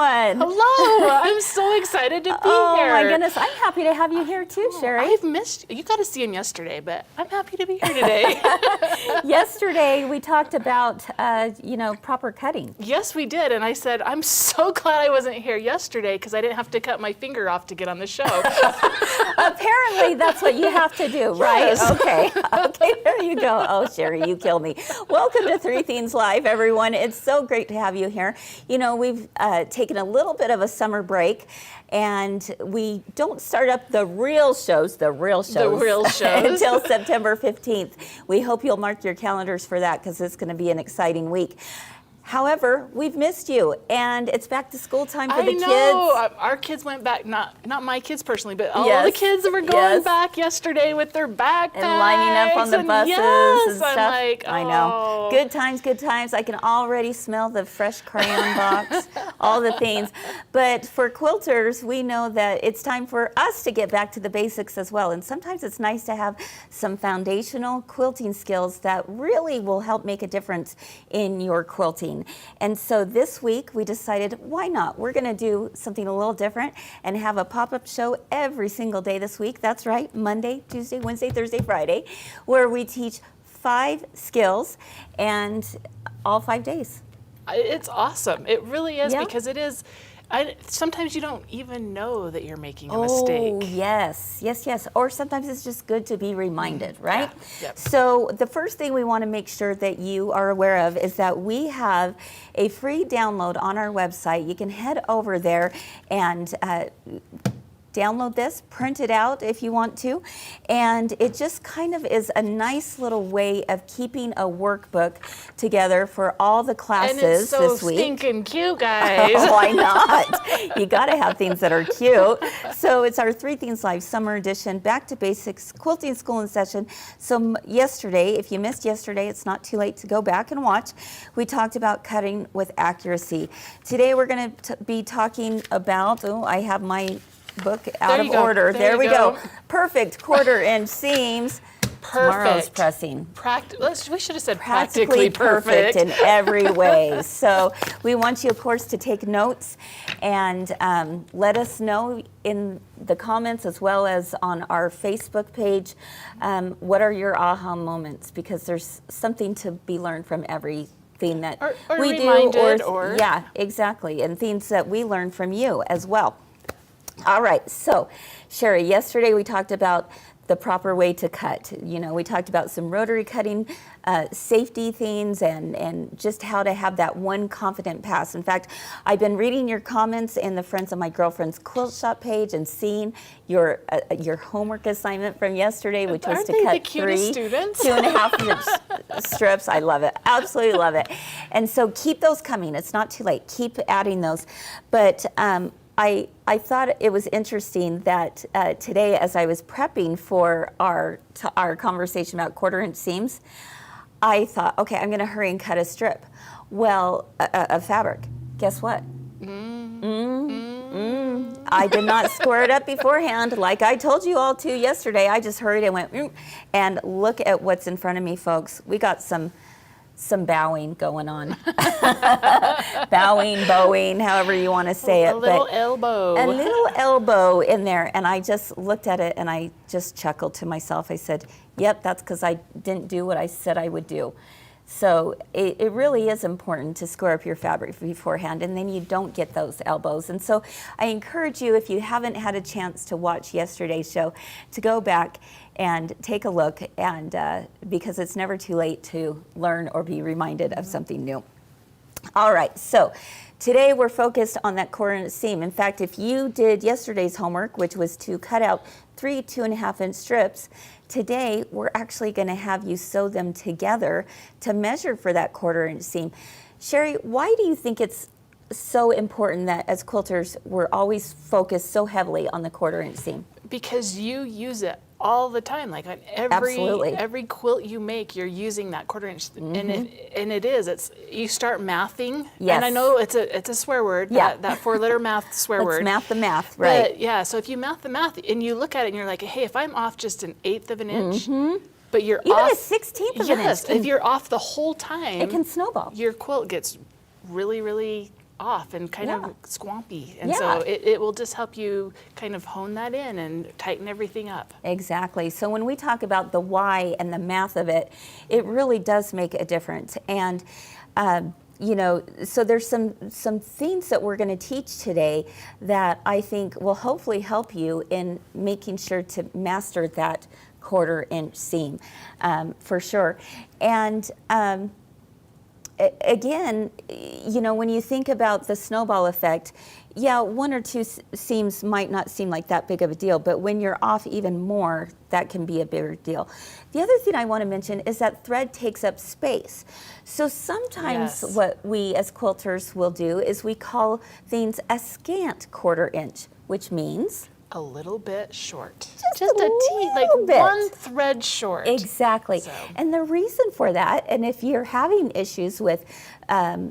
everyone. Hello, I'm so excited to be here. Oh my goodness, I'm happy to have you here too, Cheri. I've missed you. You got to see him yesterday, but I'm happy to be here today. Yesterday we talked about, proper cutting. Yes, we did, and I said I'm so glad I wasn't here yesterday because I didn't have to cut my finger off to get on the show. Apparently that's what you have to do, right? Yes. Okay, there you go. Oh, Cheri, you killed me. Welcome to Three Themes Live, everyone. It's so great to have you here. You know, we've taken a little bit of a summer break, and we don't start up the real shows until September 15th. We hope you'll mark your calendars for that because it's going to be an exciting week. However, we've missed you, and it's back to school time for the kids. Our kids went back, not my kids personally, but all the kids were going back yesterday with their backpacks. And lining up on the buses and stuff. I'm like, I know. Good times, good times. I can already smell the fresh crayon box, all the things. But for quilters, we know that it's time for us to get back to the basics as well. And sometimes it's nice to have some foundational quilting skills that really will help make a difference in your quilting. And so this week we decided, why not? We're going to do something a little different and have a pop-up show every single day this week. That's right, Monday, Tuesday, Wednesday, Thursday, Friday, where we teach 5 skills and all 5 days. It's awesome. It really is because it is. Sometimes you don't even know that you're making a mistake. Oh, yes. Or sometimes it's just good to be reminded, right? Yeah. Yep. So the first thing we want to make sure that you are aware of is that we have a free download on our website. You can head over there and download this, print it out if you want to, and it just kind of is a nice little way of keeping a workbook together for all the classes this week. And it's so stinking cute, guys. Why not? You got to have things that are cute. So it's our Three Themes Live Summer Edition, Back to Basics Quilting School in Session. So yesterday, if you missed yesterday, it's not too late to go back and watch. We talked about cutting with accuracy. Today we're going to be talking about, I have my book out of order. There we go. Perfect 1/4 inch seams. Tomorrow's pressing. We should have said practically perfect in every way. So we want you, of course, to take notes and let us know in the comments as well as on our Facebook page what are your aha moments, because there's something to be learned from everything that we do. Yeah, exactly. And things that we learn from you as well. All right, so Cheri, yesterday we talked about the proper way to cut. You know, we talked about some rotary cutting, safety things, and just how to have that one confident pass. In fact, I've been reading your comments in the Friends of My Girlfriend's Quilt Shop page and seeing your homework assignment from yesterday, which was to cut 2.5 inch strips. I love it, absolutely love it. And so keep those coming. It's not too late. Keep adding those. But I thought it was interesting that today, as I was prepping for our conversation about 1/4 inch seams, I thought, okay, I'm going to hurry and cut a strip. Well, of fabric. Guess what? I did not square it up beforehand like I told you all to yesterday. I just hurried and went, and look at what's in front of me, folks. We got some bowing going on. Bowing, however you want to say it. A little elbow in there. And I just looked at it and I just chuckled to myself. I said, yep, that's because I didn't do what I said I would do. So it really is important to square up your fabric beforehand, and then you don't get those elbows. And so I encourage you, if you haven't had a chance to watch yesterday's show, to go back and take a look, and because it's never too late to learn or be reminded of something new. All right, so today we're focused on that 1/4 inch seam. In fact, if you did yesterday's homework, which was to cut out 3 2.5 inch strips, today we're actually going to have you sew them together to measure for that 1/4 inch seam. Cheri, why do you think it's so important that as quilters we're always focused so heavily on the 1/4 inch seam? Because you use it all the time. Like on every quilt you make, you're using that 1/4 inch, it's you start mathing. Yes. And I know it's a swear word. Yeah. That 4-letter math swear word. Let's math the math, right? But yeah. So if you math the math and you look at it and you're like, hey, if I'm off just 1/8 of an inch, but you're even off a 1/16 of an inch. Yes. If you're off the whole time, it can snowball. Your quilt gets really, really off and kind of swampy. And Yeah. so it will just help you kind of hone that in and tighten everything up. Exactly. So when we talk about the why and the math of it, it really does make a difference. And you know, so there's some things that we're going to teach today that I think will hopefully help you in making sure to master that 1/4 inch seam, for sure. And again, you know, when you think about the snowball effect, yeah, 1 or 2 seams might not seem like that big of a deal, but when you're off even more, that can be a bigger deal. The other thing I want to mention is that thread takes up space. So sometimes what we as quilters will do is we call things a scant 1/4 inch, which means a little bit short. Just a teeny, like little bit. 1 thread short. Exactly. So. And the reason for that, and if you're having issues with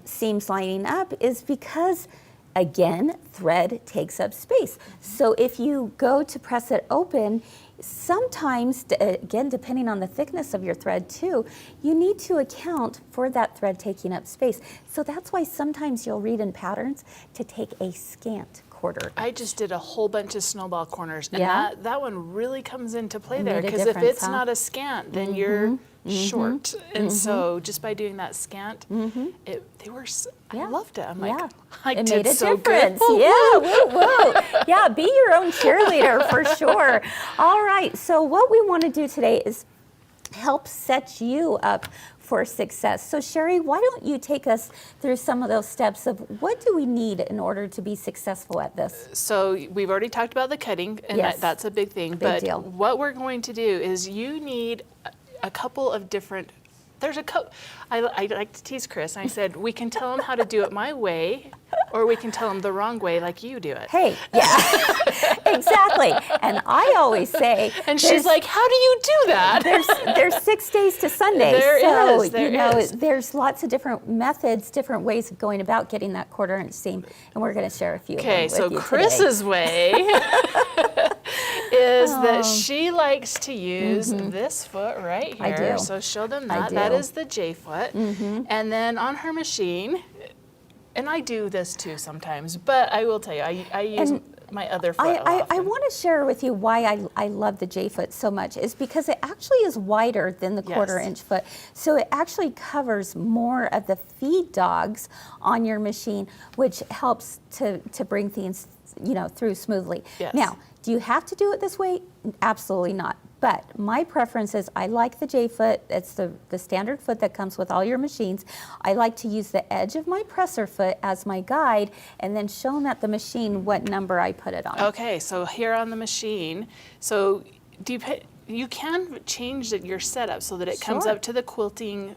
seams lining up, is because, again, thread takes up space. So if you go to press it open, sometimes, again, depending on the thickness of your thread too, you need to account for that thread taking up space. So that's why sometimes you'll read in patterns to take a scant 1/4 inch. I just did a whole bunch of snowball corners, and Yeah? that one really comes into play Made there, a because if difference, it's huh? not a scant, then you're short. And so just by doing that scant, I loved it. I'm like, I it did made a so difference. good. Yeah, woo, woo. Yeah, be your own cheerleader for sure. All right, so what we want to do today is help set you up for success. So Cheri, why don't you take us through some of those steps of what do we need in order to be successful at this? So we've already talked about the cutting, and Yes. that's a big thing. Big But deal. what we're going to do is you need a couple of different. There's a couple. I like to tease Kris. I said we can tell him how to do it my way, or we can tell him the wrong way, like you do it. Hey, yeah, exactly. And I always say, And she's like, "How do you do that?" there's 6 days to Sunday. There so, is, there you know, is. there's lots of different methods, different ways of going about getting that 1/4 inch seam, and we're going to share a few of them Okay, with so you today. Chris's way is that she likes to use this foot right here. I do. So show them I that. That do. is the J foot. And then on her machine, and I do this too sometimes, but I will tell you, I use my other foot I often. want to share with you why I love the J foot so much is because it actually is wider than the 1/4 inch foot. So it actually covers more of the feed dogs on your machine, which helps to bring things, you know, through smoothly. Yes. Now, do you have to do it this way? Absolutely not. But my preference is I like the J foot. It's the standard foot that comes with all your machines. I like to use the edge of my presser foot as my guide and then show them at the machine what number I put it on. Okay, so here on the machine, so you can change your setup so that it comes Sure. up to the quilting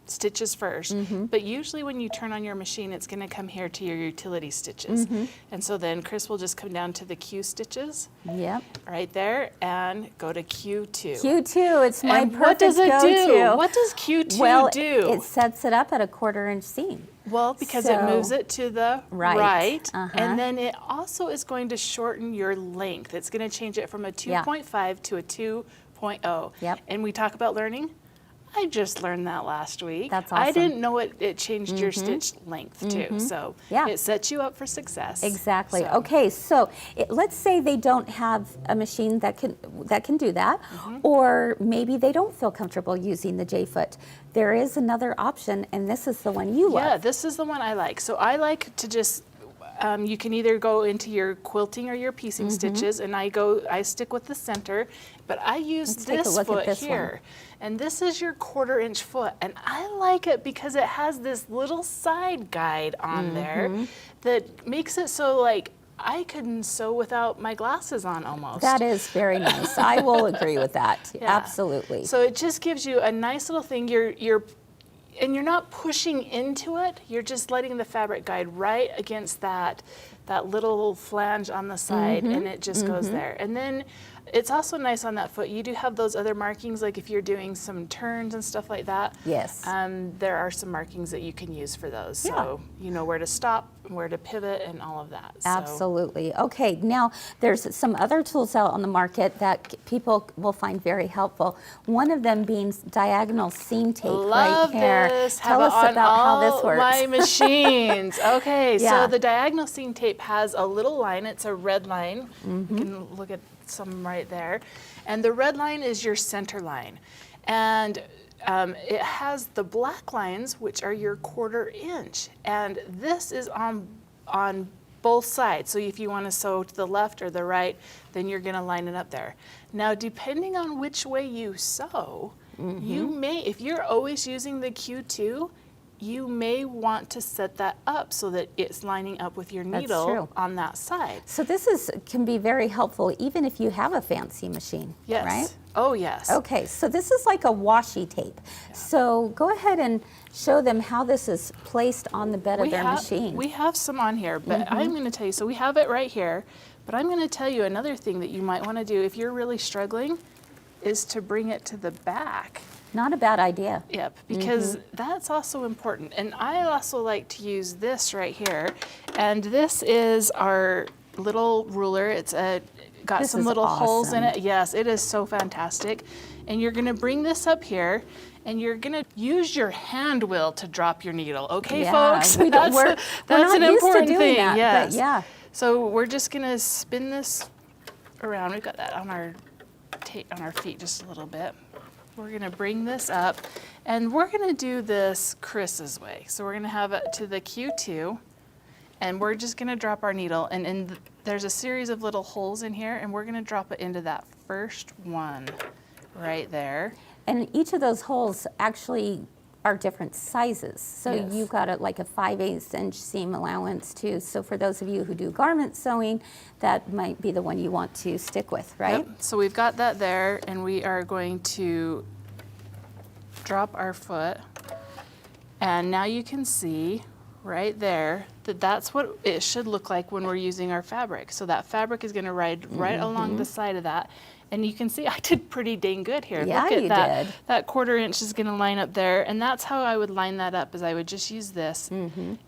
stitches first, but usually when you turn on your machine, it's going to come here to your utility stitches. And so then Kris will just come down to the Q stitches Yep. right there and go to Q2. Q2, it's my And perfect what does it go-to. do? What does Q2 well, do? it sets it up at a 1/4 inch seam. Well, because it So- moves it to the Right. right, Uh-huh. and then it also is going to shorten your length. It's going to change it from a 2.5 to a 2.0. Yep. And we talk about learning. I just learned that last week. That's I awesome. didn't know it changed your stitch length too. So Yeah. it sets you up for success. Exactly. So- Okay, so let's say they don't have a machine that can do that, or maybe they don't feel comfortable using the J foot. There is another option, and this is the one you love. Yeah, this is the one I like. So I like to just, you can either go into your quilting or your piecing stitches, and I stick with the center, but I use Let's take a this look at foot this one. here. And this is your 1/4 inch foot, and I like it because it has this little side guide on there that makes it so like I can sew without my glasses on almost. That is very nice. I will agree with that. Yeah. Absolutely. So it just gives you a nice little thing. And you're not pushing into it. You're just letting the fabric guide right against that little flange on the side, and it just goes there. And then It's also nice on that foot. You do have those other markings, like if you're doing some turns and stuff like that. Yes. There are some markings that you can use for those. Yeah. So you know where to stop, where to pivot, and all of that. So. Absolutely. Okay, now there's some other tools out on the market that people will find very helpful. One of them being diagonal seam tape Love right here. this. Tell Have us it on about how all this works. my machines. Okay, Yeah. so the diagonal seam tape has a little line. It's a red line. You can look at some right there. And the red line is your center line. And it has the black lines, which are your 1/4 inch. And this is on both sides. So if you want to sew to the left or the right, then you're going to line it up there. Now, depending on which way you sew, you may, if you're always using the Q2, you may want to set that up so that it's lining up with your needle on that side. So this can be very helpful even if you have a fancy machine, Yes. right? Oh, yes. Okay, so this is like a washi tape. So go ahead and show them how this is placed on the bed of their machine. We have some on here, but I'm going to tell you, so we have it right here, but I'm going to tell you another thing that you might want to do if you're really struggling is to bring it to the back. Not a bad idea. Yep, because that's also important. And I also like to use this right here. And this is our little ruler. It's got This some is little holes in awesome. it. Yes, it is so fantastic. And you're gonna bring this up here and you're gonna use your hand wheel to drop your needle. Okay, folks? We're That's not an used important to doing thing. that, Yes. but yeah. So we're just gonna spin this around. We've got that on our feet just a little bit. We're gonna bring this up and we're gonna do this Kris's way. So we're gonna have it to the Q2 and we're just gonna drop our needle and there's a series of little holes in here and we're gonna drop it into that first one right there. And each of those holes actually are different sizes. So Yes. you've got like a 5/8 inch seam allowance too. So for those of you who do garment sewing, that might be the one you want to stick with, right? Yep. So we've got that there and we are going to drop our foot. And now you can see right there that that's what it should look like when we're using our fabric. So that fabric is going to ride right along the side of that. And you can see I did pretty dang good here. Yeah, Look at you that. did. That 1/4 inch is going to line up there. And that's how I would line that up, is I would just use this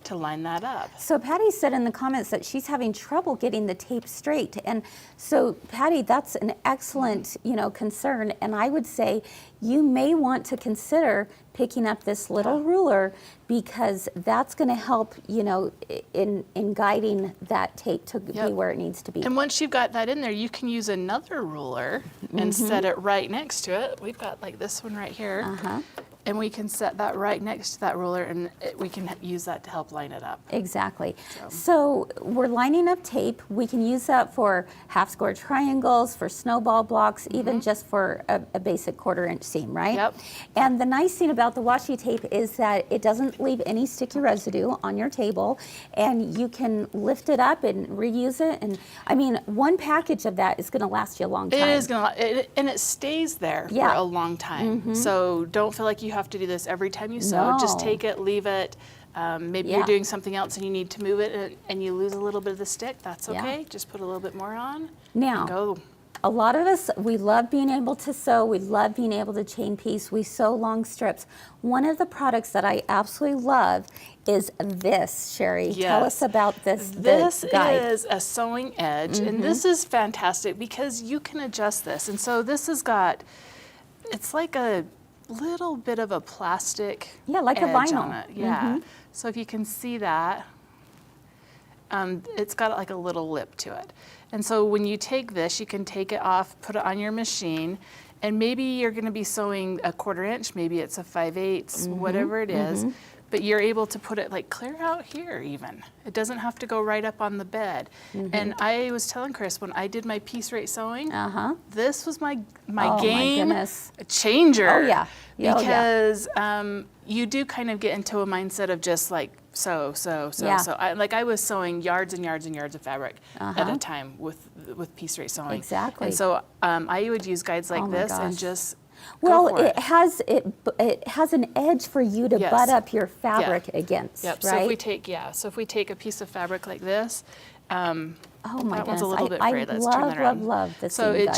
to line that up. So Patty said in the comments that she's having trouble getting the tape straight. And so Patty, that's an excellent, concern. And I would say you may want to consider picking up this little ruler because that's going to help, in guiding that tape to be where it needs to be. And once you've got that in there, you can use another ruler and set it right next to it. We've got like this one right here. And we can set that right next to that ruler and we can use that to help line it up. Exactly. So we're lining up tape. We can use that for half square triangles, for snowball blocks, even just for a basic 1/4 inch seam, right? Yep. And the nice thing about the washi tape is that it doesn't leave any sticky residue on your table, and you can lift it up and reuse it. And I mean, one package of that is going to last you a long time. It is going to, and it stays there for a long time. So don't feel like you have to do this every time you sew. Just No. take it, leave it. Maybe you're doing something else and you need to move it and you lose a little bit of the stick. That's okay. Just put a little bit more on. Now, And go. a lot of us, we love being able to sew. We love being able to chain piece. We sew long strips. One of the products that I absolutely love is this, Cheri. Tell us about this. This guide. is a sewing edge, and this is fantastic because you can adjust this. And so this has got, it's like a little bit of a plastic like a edge vinyl. on it. Yeah. So if you can see that, it's got like a little lip to it. And so when you take this, you can take it off, put it on your machine, and maybe you're going to be sewing a 1/4 inch, maybe it's a 5/8, whatever it is, but you're able to put it like clear out here even. It doesn't have to go right up on the bed. And I was telling Kris, when I did my piece rate sewing, this was my game changer. Oh, yeah. Because you do kind of get into a mindset of just like sew. I was sewing yards and yards and yards of fabric at a time with piece rate sewing. Exactly. And so I would use guides like this and just go Well, for it has an edge for you to butt up your fabric against, Yep. right? So if we take a piece of fabric like this, Oh my that one's goodness. a little bit I frayed. Let's love, turn that around. love the So seam it guide.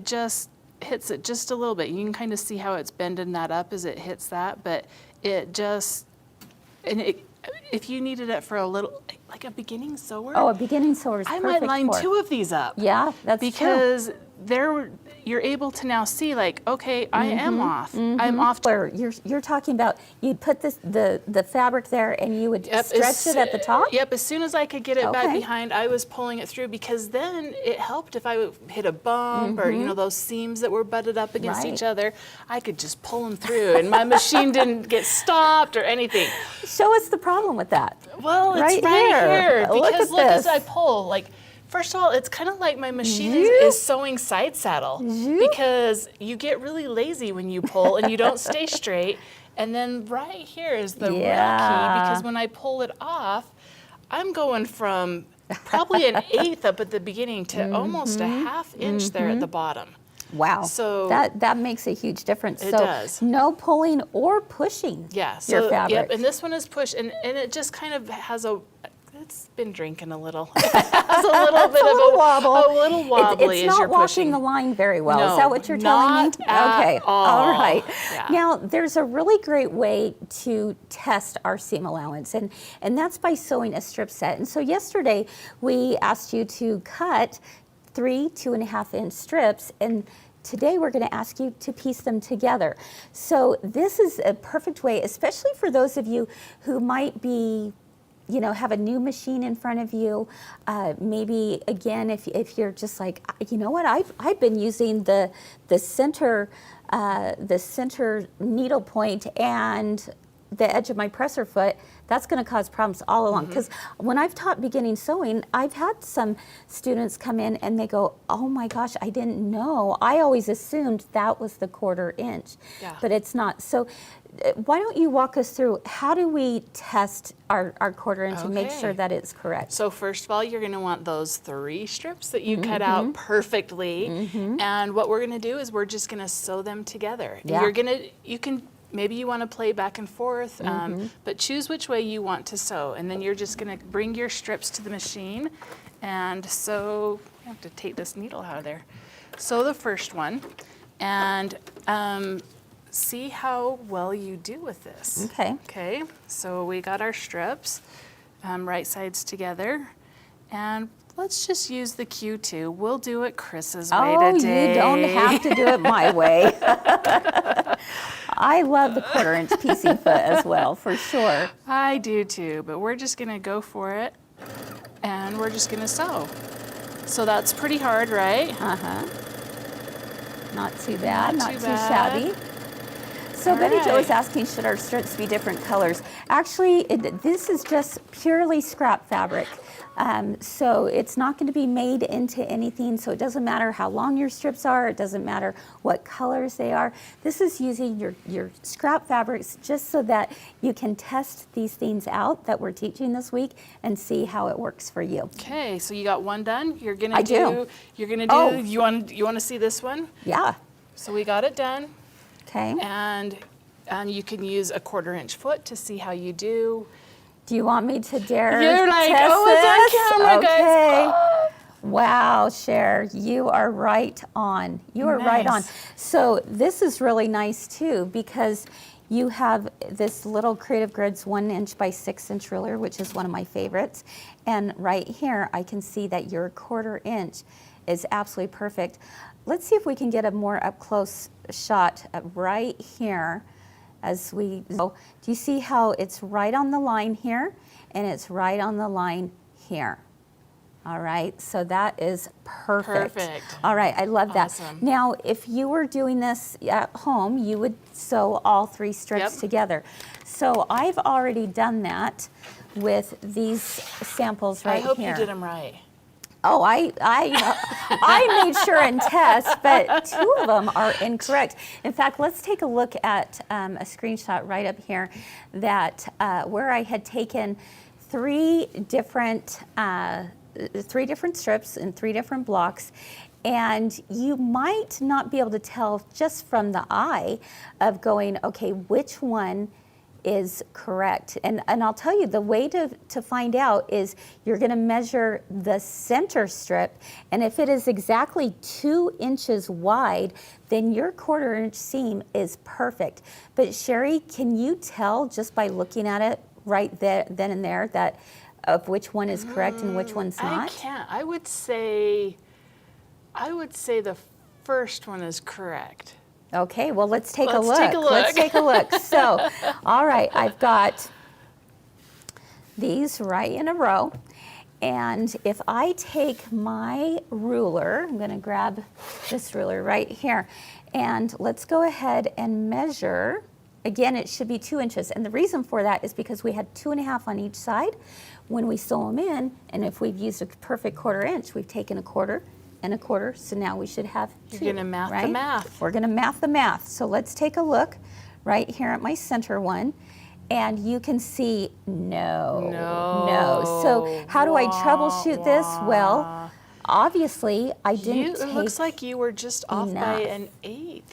just hits it just a little bit. You can kind of see how it's bending that up as it hits that, but it just, and if you needed it for a little, like a beginning sewer. Oh, a beginning sewer is I perfect might line for. 2 of these up. Yeah, that's true. because you're able to now see, like, okay, I am off. I'm off. Where you're talking about, you'd put the fabric there and you would stretch it at the top? Yep, as soon as I could get it back Okay. behind, I was pulling it through, because then it helped if I would hit a bump or, those seams that were butted up against Right. each other, I could just pull them through and my machine didn't get stopped or anything. Show us the problem with that. Well, it's Right right here. here. Look Because at look as this. I pull, like, first of all, it's kind of like my machine is sewing side saddle, because you get really lazy when you pull and you don't stay straight. And then right here is the real key, because when I pull it off, I'm going from probably an 1/8 up at the beginning to almost a 1/2 inch there at the bottom. Wow. So that makes a huge difference. It so does. No pulling or pushing Yeah, your so fabric. yep, and this one is push, and it just kind of has it's been drinking a little. It has a little bit of little wobble. a little wobbly It's as not you're walking pushing. the line very well. Is No, that what you're telling me? not at Okay. all. All right. Yeah. Now, there's a really great way to test our seam allowance, and that's by sewing a strip set. And so yesterday, we asked you to cut 3 2.5-inch strips, and today we're going to ask you to piece them together. So this is a perfect way, especially for those of you who might be, have a new machine in front of you. Maybe again, if you're just like, you know what, I've been using the center needle point and the edge of my presser foot. That's going to cause problems all along. Because when I've taught beginning sewing, I've had some students come in and they go, oh my gosh, I didn't know. I always assumed that was the 1/4 inch, but it's not. So why don't you walk us through, how do we test our 1/4 inch and make sure that it's correct? So first of all, you're going to want those 3 strips that you cut out perfectly. And what we're going to do is we're just going to sew them together. Yeah. And maybe you want to play back and forth, but choose which way you want to sew. And then you're just going to bring your strips to the machine and sew. I have to take this needle out of there. Sew the first one and see how well you do with this. Okay. Okay, so we got our strips, right sides together, and let's just use the Q2. We'll do it Chris's way today. You don't have to do it my way. I love the 1/4 inch piecing foot as well, for sure. I do too, but we're just gonna go for it, and we're just gonna sew. So that's pretty hard, right? Not too bad, not too too bad. shabby. So All Betty Jo right. is asking, should our strips be different colors? Actually, this is just purely scrap fabric. So it's not going to be made into anything, so it doesn't matter how long your strips are, it doesn't matter what colors they are. This is using your scrap fabrics just so that you can test these things out that we're teaching this week and see how it works for you. Okay, so you got one done. You're gonna I do. You're gonna do. Oh. You want to see this one? Yeah, So we got it done, okay. and you can use a 1/4 inch foot to see how you do. Do you want me to dare You're like, test oh, it's on this? camera, guys. Okay. Oh. Wow, Cher, you are right on. You are right on. Nice. So this is really nice too, because you have this little Creative Grids 1" by 6" ruler, which is one of my favorites. And right here, I can see that your 1/4 inch is absolutely perfect. Let's see if we can get a more up close shot right here. As we go, do you see how it's right on the line here and it's right on the line here? All right, so that is perfect. Perfect. All right, I love that. Awesome. Now, if you were doing this at home, you would sew all 3 strips Yep. together. So I've already done that with these samples right I hope here. you did them right. Oh, I made sure and test, but 2 of them are incorrect. In fact, let's take a look at a screenshot right up here that where I had taken 3 different strips in 3 different blocks, and you might not be able to tell just from the eye of going, okay, which one is correct. And I'll tell you, the way to find out is you're going to measure the center strip, and if it is exactly 2 inches wide, then your 1/4 inch seam is perfect. But Cheri, can you tell just by looking at it right there, then and there, that of which one is correct and which one's not? I can't. I would say the first one is correct. Okay, well, let's take a Let's look. take a look. Let's take a look. So, all right, I've got these right in a row. And if I take my ruler, I'm going to grab this ruler right here, and let's go ahead and measure. Again, it should be 2 inches. And the reason for that is because we had 2.5 on each side when we sew them in. And if we've used a perfect 1/4 inch, we've taken a 1/4 and a 1/4, so now we should have 2. You're gonna math the right? math. We're gonna math the math. So let's take a look right here at my center one, and you can see no. So how do I troubleshoot this? Well, obviously I didn't take It looks like you were just off by an 1/8.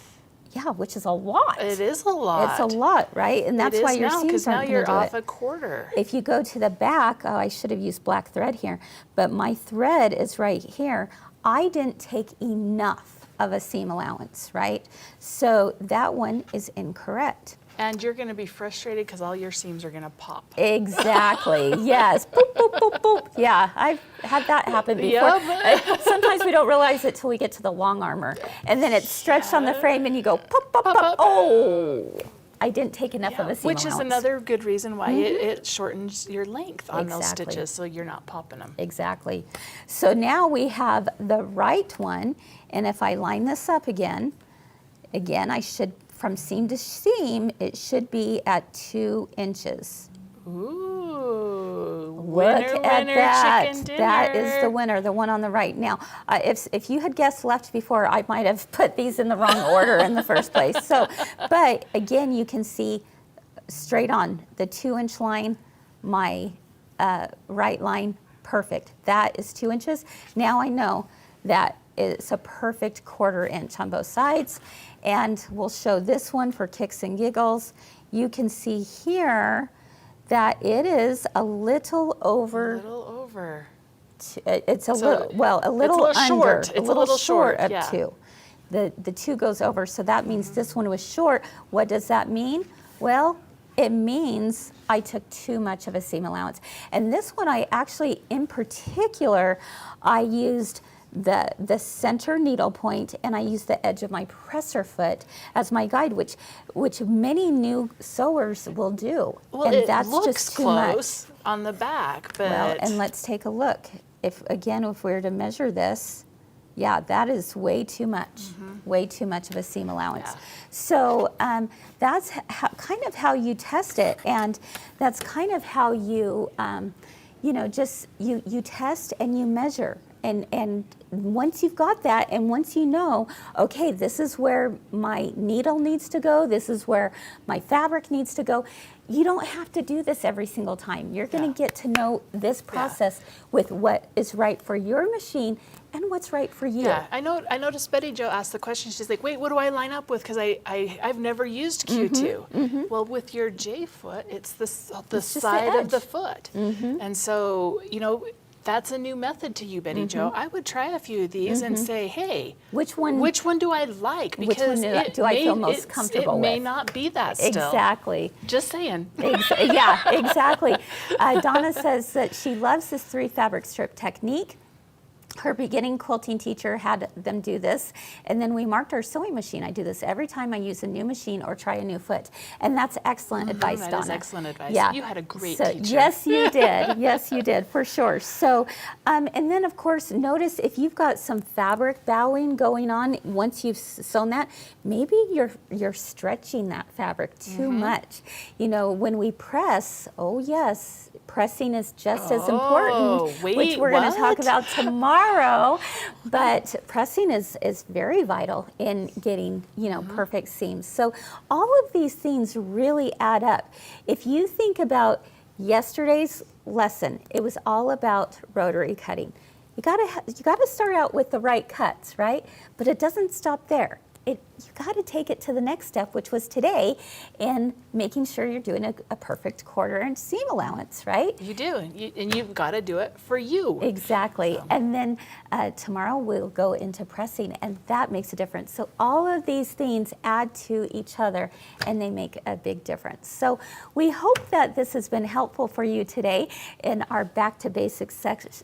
Yeah, which is a lot. It is a lot. It's a lot, right? And that's why your seams because aren't now gonna you're do off it. a 1/4. If you go to the back, oh, I should have used black thread here, but my thread is right here. I didn't take enough of a seam allowance, right? So that one is incorrect. And you're going to be frustrated because all your seams are going to pop. Exactly. Yes. Boop, boop, boop, boop. Yeah, I've had that happen before. Yep. Sometimes we don't realize it till we get to the long armor, and then it's stretched on the frame, and you go pop, pop, pop. Oh, I didn't take enough of a seam Which allowance. is another good reason why it shortens your length on those Exactly. stitches, so you're not popping them. Exactly. So now we have the right one, and if I line this up again, I should, from seam to seam, it should be at 2 inches. Ooh, Look at that. Chicken dinner. That is the winner, the one on the right. Now, if you had guessed left before, I might have put these in the wrong order in the first place. So, but again, you can see straight on the 2 inch line, my right line, perfect. That is 2 inches. Now I know that it's a perfect 1/4 inch on both sides. And we'll show this one for kicks and giggles. You can see here that it is a little over. A little over. It's a So little, well, a little it's a little under. short. It's a little short, of yeah. 2. The 2 goes over, so that means this one was short. What does that mean? Well, it means I took too much of a seam allowance. And this one I actually, in particular, I used the center needle point, and I used the edge of my presser foot as my guide, which many new sewers will do. Well, and it that's looks just too close much. on the back, but Well, and let's take a look. If we were to measure this, yeah, that is way too much. Way too much of a seam allowance. Yeah. So that's kind of how you test it, and that's kind of how you, just you test and you measure. And once you've got that, and once you know, okay, this is where my needle needs to go, this is where my fabric needs to go, you don't have to do this every single time. You're going to get to know this process with what is right for your machine and what's right for you. yeah, I noticed Betty Jo asked the question. She's like, "Wait, what do I line up with? Because I've never used Q2." Well, with your J foot, it's the just the side of the edge. foot, and so that's a new method to you, Betty Jo. I would try a few of these and say, "Hey, Which one do I like?" Which one do I feel most comfortable It may with? not be that still. Exactly. Just saying. Yeah, exactly. Donna says that she loves this 3 fabric strip technique. Her beginning quilting teacher had them do this, and then we marked our sewing machine. I do this every time I use a new machine or try a new foot, and that's excellent advice, That Donna. is excellent advice. Yeah. You had a great So, teacher. yes, you did. Yes, you did, for sure. So, and then of course, notice if you've got some fabric bowing going on once you've sewn that, maybe you're stretching that fabric too much. When we press, oh yes, pressing is just as important, which wait, we're going to talk what? about tomorrow. But pressing is very vital in getting perfect seams. So all of these things really add up. If you think about yesterday's lesson, it was all about rotary cutting. You got to start out with the right cuts, right? But it doesn't stop there. you got to take it to the next step, which was today, in making sure you're doing a perfect 1/4 inch seam allowance, right? You do, and you've got to do it for you. Exactly. So. And then tomorrow we'll go into pressing, and that makes a difference. So all of these things add to each other, and they make a big difference. So we hope that this has been helpful for you today in our Back to Basics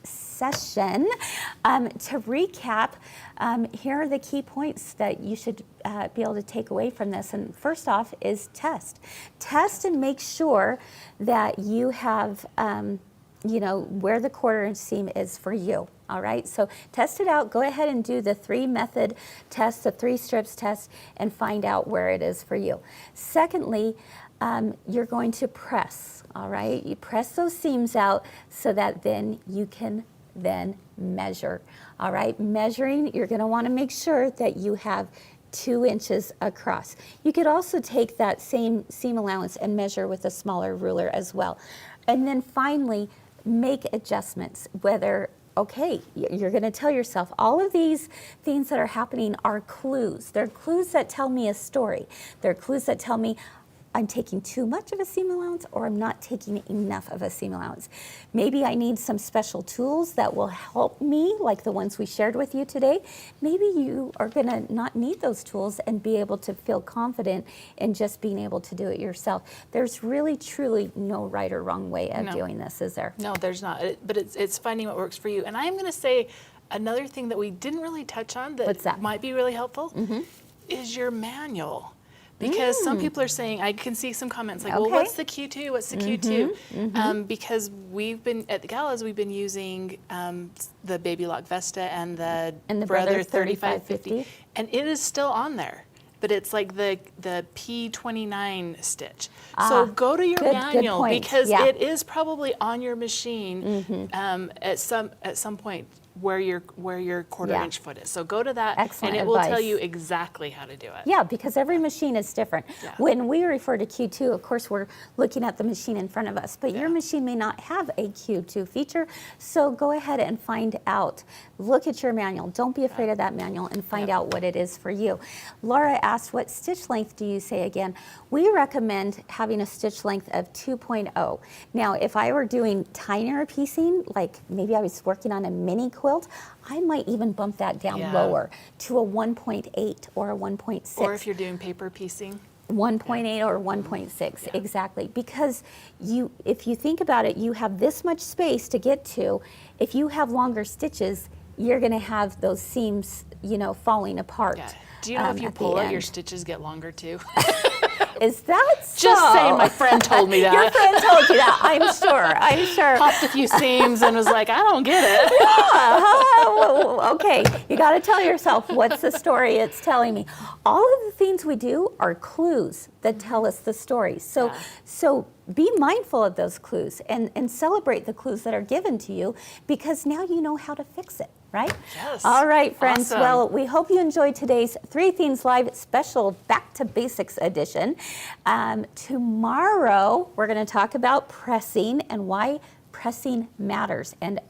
session. To recap, here are the key points that you should be able to take away from this. And first off is test. Test and make sure that you have where the 1/4 inch seam is for you. All right, so test it out. Go ahead and do the 3-method test, the 3 strips test, and find out where it is for you. Secondly, you're going to press. All right, you press those seams out so that then you can then measure. All right, measuring, you're going to want to make sure that you have 2 inches across. You could also take that same seam allowance and measure with a smaller ruler as well. And then finally, make adjustments, whether, okay, you're going to tell yourself all of these things that are happening are clues. They're clues that tell me a story. They're clues that tell me I'm taking too much of a seam allowance or I'm not taking enough of a seam allowance. Maybe I need some special tools that will help me, like the ones we shared with you today. Maybe you are going to not need those tools and be able to feel confident in just being able to do it yourself. There's really, truly no right or wrong way of doing this, is there? No, there's not. But it's finding what works for you. And I'm going to say another thing that we didn't really touch on that might be really helpful is your manual. Because some people are saying, I can see some comments like, well, what's the Q2? What's the Q2? Because we've been, at the galas, we've been using the Baby Lock Vesta and the Brother 3550. And it is still on there. But it's like the P29 stitch. So go to your manual because it is probably on your machine at some point where your 1/4 inch foot is. So go to that. Excellent and it will tell you exactly how to do it. Yeah, because every machine is different. Yeah. When we refer to Q2, of course, we're looking at the machine in front of us, but your machine may not have a Q2 feature. So go ahead and find out. Look at your manual. Don't be afraid of that manual and find out what it is for you. Laura asked, what stitch length do you say again? We recommend having a stitch length of 2.0. Now, if I were doing tinier piecing, like maybe I was working on a mini quilt, I might even bump that down lower to a 1.8 or a 1.6. Or if you're doing paper piecing. 1.8 or 1.6, exactly. Because if you think about it, you have this much space to get to. If you have longer stitches, you're going to have those seams, falling apart. Yeah. Do you know if you pull it, your stitches get longer too? Is that so? Just saying, my friend told me that. Your friend told you that, I'm sure. Popped a few seams and was like, I don't get it. Okay, you got to tell yourself, what's the story it's telling me? All of the things we do are clues that tell us the story. So be mindful of those clues and celebrate the clues that are given to you, because now you know how to fix it. Right? Yes. All right, friends. Awesome. Well, we hope you enjoyed today's 3 Themes Live special Back to Basics edition. Tomorrow, we're going to talk about pressing and why pressing matters. And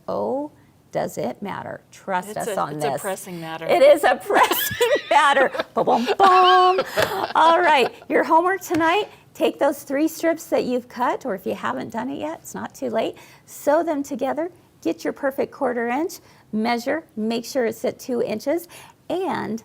does it matter? Trust us on this. It's a pressing matter. It is a pressing matter. Ba-bum-bum. All right, your homework tonight. Take those 3 strips that you've cut, or if you haven't done it yet, it's not too late. Sew them together. Get your perfect 1/4 inch. Measure, make sure it's at 2 inches, and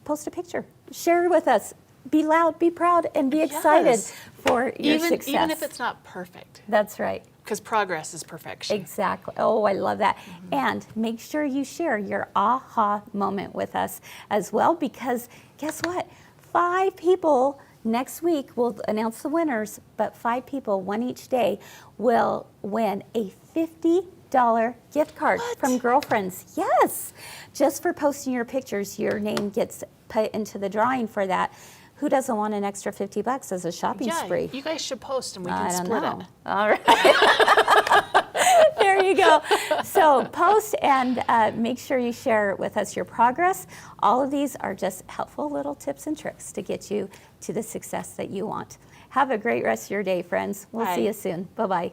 post a picture. Share it with us. Be loud, be proud, and be excited for your success. Even if it's not perfect. That's right. Because progress is perfection. Exactly. Oh, I love that. And make sure you share your aha moment with us as well, because guess what? 5 people next week, we'll announce the winners, but 5 people, 1 each day, will win a $50 gift card from Girlfriends. Yes, just for posting your pictures, your name gets put into the drawing for that. Who doesn't want an extra $50 as a shopping spree? You guys should post and we can split it. All right. There you go. So post and make sure you share with us your progress. All of these are just helpful little tips and tricks to get you to the success that you want. Have a great rest of your day, friends. We'll see you soon. Bye-bye.